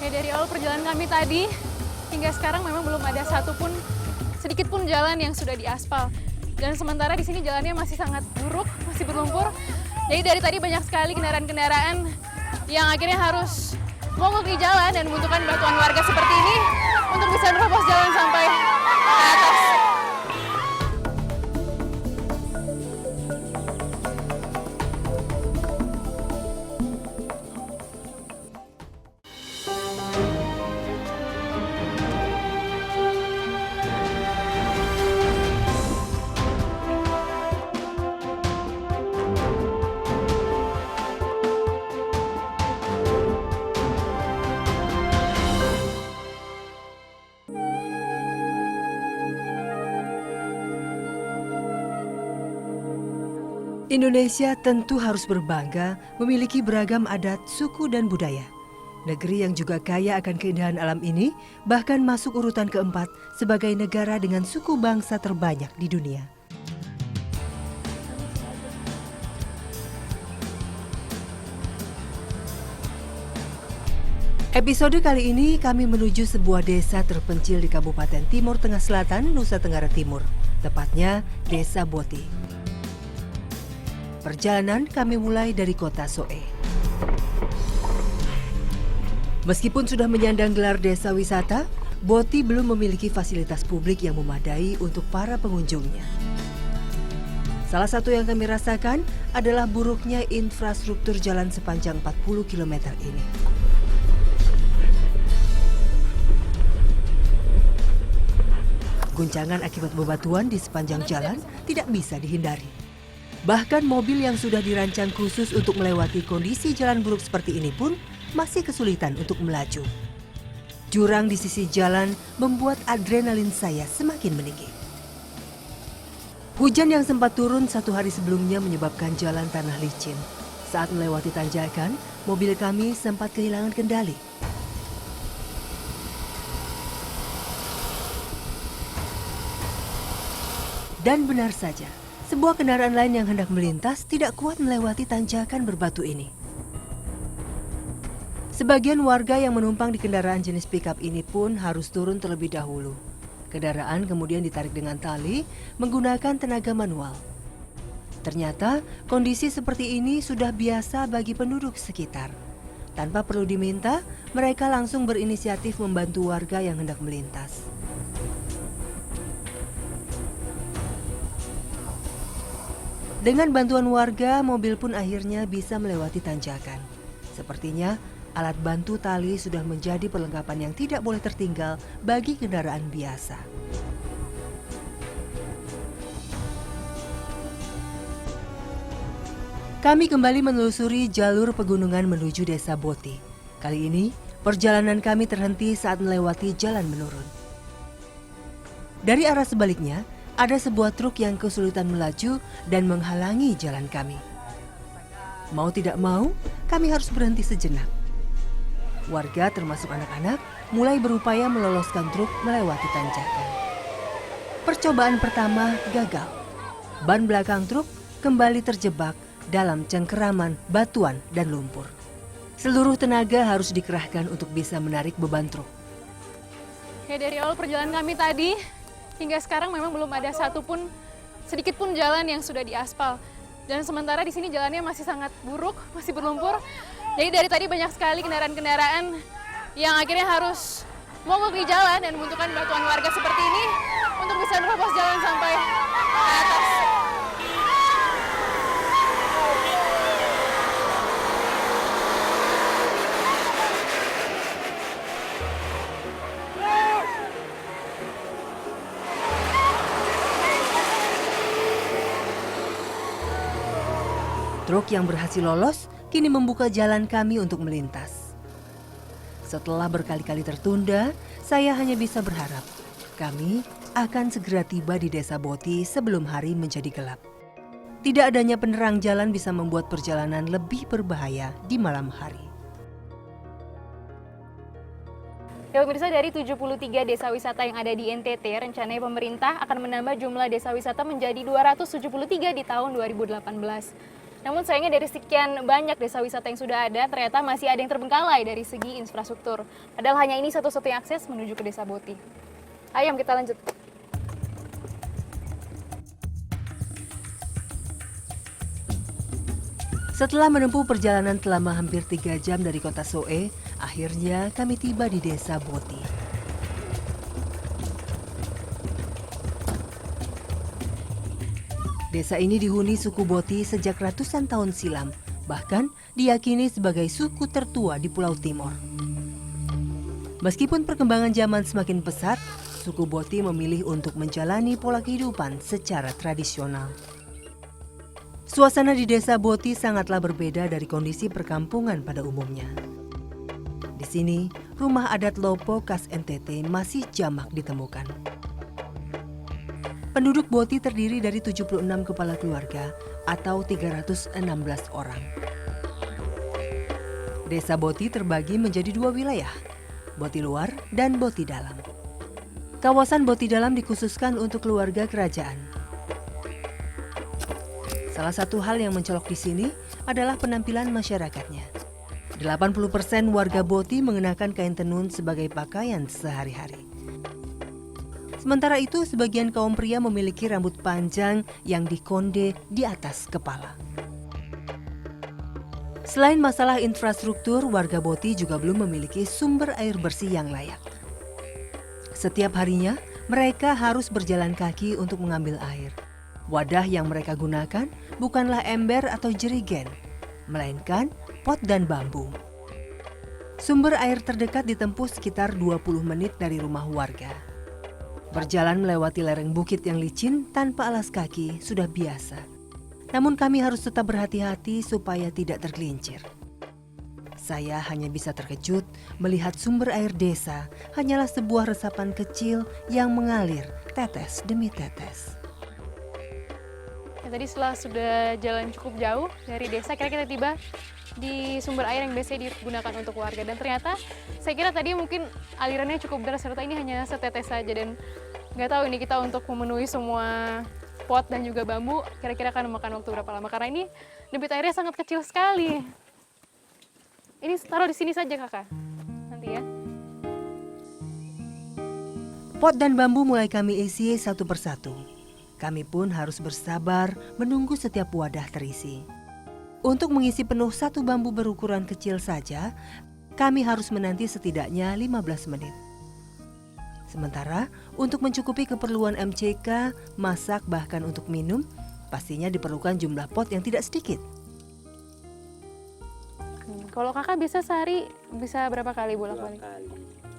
Dari awal perjalanan kami tadi hingga sekarang memang belum ada satupun sedikit pun jalan yang sudah diaspal. Dan sementara di sini jalannya masih sangat buruk, masih berlumpur. Jadi dari tadi banyak sekali kendaraan-kendaraan yang akhirnya harus mogok di jalan dan membutuhkan bantuan warga seperti ini untuk bisa menerobos jalan sampai ke atas. Indonesia tentu harus berbangga memiliki beragam adat, suku, dan budaya. Negeri yang juga kaya akan keindahan alam ini bahkan masuk urutan keempat sebagai negara dengan suku bangsa terbanyak di dunia. Episode kali ini kami menuju sebuah desa terpencil di Kabupaten Timur Tengah Selatan, Nusa Tenggara Timur, tepatnya Desa Boti. Perjalanan kami mulai dari kota Soe. Meskipun sudah menyandang gelar desa wisata, Boti belum memiliki fasilitas publik yang memadai untuk para pengunjungnya. Salah satu yang kami rasakan adalah buruknya infrastruktur jalan sepanjang 40 km ini. Guncangan akibat bebatuan di sepanjang jalan tidak bisa dihindari. Bahkan mobil yang sudah dirancang khusus untuk melewati kondisi jalan buruk seperti ini pun masih kesulitan untuk melaju. Jurang di sisi jalan membuat adrenalin saya semakin meninggi. Hujan yang sempat turun 1 hari sebelumnya menyebabkan jalan tanah licin. Saat melewati tanjakan, mobil kami sempat kehilangan kendali. Dan benar saja, sebuah kendaraan lain yang hendak melintas tidak kuat melewati tanjakan berbatu ini. Sebagian warga yang menumpang di kendaraan jenis pickup ini pun harus turun terlebih dahulu. Kendaraan kemudian ditarik dengan tali menggunakan tenaga manual. Ternyata kondisi seperti ini sudah biasa bagi penduduk sekitar. Tanpa perlu diminta, mereka langsung berinisiatif membantu warga yang hendak melintas. Dengan bantuan warga, mobil pun akhirnya bisa melewati tanjakan. Sepertinya alat bantu tali sudah menjadi perlengkapan yang tidak boleh tertinggal bagi kendaraan biasa. Kami kembali menelusuri jalur pegunungan menuju Desa Boti. Kali ini, perjalanan kami terhenti saat melewati jalan menurun. Dari arah sebaliknya, ada sebuah truk yang kesulitan melaju dan menghalangi jalan kami. Mau tidak mau, kami harus berhenti sejenak. Warga termasuk anak-anak mulai berupaya meloloskan truk melewati tanjakan. Percobaan pertama gagal. Ban belakang truk kembali terjebak dalam cengkeraman batuan dan lumpur. Seluruh tenaga harus dikerahkan untuk bisa menarik beban truk. Dari awal perjalanan kami tadi hingga sekarang memang belum ada satupun sedikit pun jalan yang sudah diaspal. Dan sementara di sini jalannya masih sangat buruk, masih berlumpur. Jadi dari tadi banyak sekali kendaraan-kendaraan yang akhirnya harus mogok di jalan dan membutuhkan bantuan warga seperti ini untuk bisa menerobos jalan sampai ke atas. Truk yang berhasil lolos kini membuka jalan kami untuk melintas. Setelah berkali-kali tertunda, saya hanya bisa berharap kami akan segera tiba di Desa Boti sebelum hari menjadi gelap. Tidak adanya penerang jalan bisa membuat perjalanan lebih berbahaya di malam hari. Ya pemirsa, dari 73 desa wisata yang ada di NTT, rencananya pemerintah akan menambah jumlah desa wisata menjadi 273 di tahun 2018. Namun sayangnya dari sekian banyak desa wisata yang sudah ada, ternyata masih ada yang terbengkalai dari segi infrastruktur. Padahal hanya ini satu-satunya akses menuju ke Desa Boti. Ayo kita lanjut. Setelah menempuh perjalanan selama hampir 3 jam dari kota Soe, akhirnya kami tiba di Desa Boti. Desa ini dihuni suku Boti sejak ratusan tahun silam, bahkan diyakini sebagai suku tertua di Pulau Timor. Meskipun perkembangan zaman semakin pesat, suku Boti memilih untuk menjalani pola kehidupan secara tradisional. Suasana di Desa Boti sangatlah berbeda dari kondisi perkampungan pada umumnya. Di sini, rumah adat Lopo khas NTT masih jamak ditemukan. Penduduk Boti terdiri dari 76 kepala keluarga atau 316 orang. Desa Boti terbagi menjadi 2 wilayah, Boti Luar dan Boti Dalam. Kawasan Boti Dalam dikhususkan untuk keluarga kerajaan. Salah satu hal yang mencolok di sini adalah penampilan masyarakatnya. 80% warga Boti mengenakan kain tenun sebagai pakaian sehari-hari. Sementara itu, sebagian kaum pria memiliki rambut panjang yang dikonde di atas kepala. Selain masalah infrastruktur, warga Boti juga belum memiliki sumber air bersih yang layak. Setiap harinya, mereka harus berjalan kaki untuk mengambil air. Wadah yang mereka gunakan bukanlah ember atau jerigen, melainkan pot dan bambu. Sumber air terdekat ditempuh sekitar 20 menit dari rumah warga. Berjalan melewati lereng bukit yang licin tanpa alas kaki sudah biasa. Namun kami harus tetap berhati-hati supaya tidak tergelincir. Saya hanya bisa terkejut melihat sumber air desa hanyalah sebuah resapan kecil yang mengalir tetes demi tetes. Tadi setelah sudah jalan cukup jauh dari desa, kita tiba di sumber air yang biasanya digunakan untuk warga. Dan ternyata saya kira tadi mungkin alirannya cukup deras, serta ini hanya setetes saja. Dan nggak tahu ini kita untuk memenuhi semua pot dan juga bambu, kira-kira akan memakan waktu berapa lama. Karena ini debit airnya sangat kecil sekali. Ini taruh di sini saja kakak, nanti ya. Pot dan bambu mulai kami isi satu persatu. Kami pun harus bersabar menunggu setiap wadah terisi. Untuk mengisi penuh satu bambu berukuran kecil saja, kami harus menanti setidaknya 15 menit. Sementara untuk mencukupi keperluan MCK, masak bahkan untuk minum, pastinya diperlukan jumlah pot yang tidak sedikit. Kalau kakak bisa sehari bisa berapa kali bolak-balik?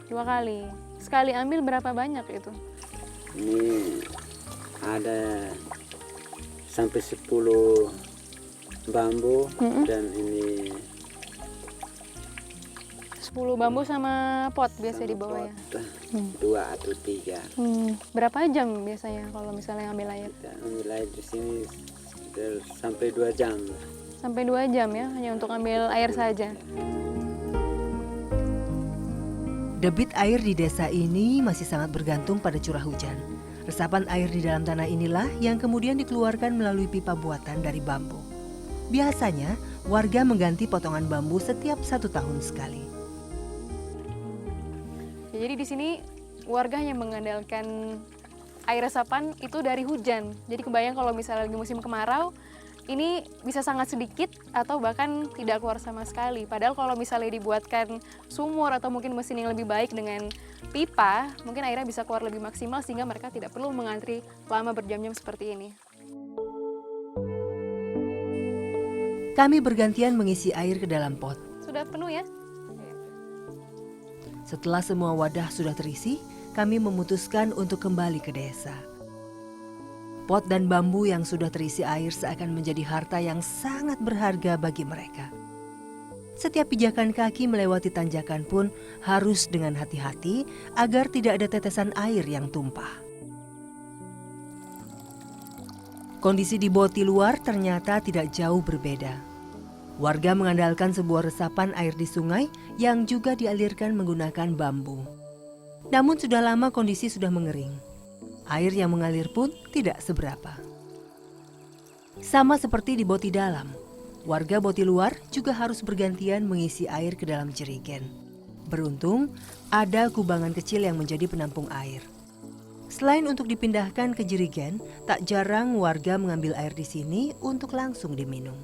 2 kali. Sekali ambil berapa banyak itu? Ini ada sampai 10 bambu dan ini 10 bambu sama pot biasa dibawa ya? 2 atau 3. Berapa jam biasanya kalau misalnya ambil air? Kita ambil air di sini sampai 2 jam. Sampai 2 jam ya, hanya untuk ambil air saja. Debit air di desa ini masih sangat bergantung pada curah hujan. Resapan air di dalam tanah inilah yang kemudian dikeluarkan melalui pipa buatan dari bambu. Biasanya, warga mengganti potongan bambu setiap 1 tahun sekali. Ya, jadi di sini warga hanya mengandalkan air resapan itu dari hujan. Jadi kebayang kalau misalnya lagi musim kemarau, ini bisa sangat sedikit atau bahkan tidak keluar sama sekali. Padahal kalau misalnya dibuatkan sumur atau mungkin mesin yang lebih baik dengan pipa, mungkin airnya bisa keluar lebih maksimal sehingga mereka tidak perlu mengantri lama berjam-jam seperti ini. Kami bergantian mengisi air ke dalam pot. Sudah penuh ya? Setelah semua wadah sudah terisi, kami memutuskan untuk kembali ke desa. Pot dan bambu yang sudah terisi air seakan menjadi harta yang sangat berharga bagi mereka. Setiap pijakan kaki melewati tanjakan pun harus dengan hati-hati agar tidak ada tetesan air yang tumpah. Kondisi di Boti Luar ternyata tidak jauh berbeda. Warga mengandalkan sebuah resapan air di sungai yang juga dialirkan menggunakan bambu. Namun sudah lama kondisi sudah mengering. Air yang mengalir pun tidak seberapa. Sama seperti di Boti Dalam, Warga Boti luar juga harus bergantian mengisi air ke dalam jerigen. Beruntung, ada kubangan kecil yang menjadi penampung air. Selain untuk dipindahkan ke jerigen, tak jarang warga mengambil air di sini untuk langsung diminum.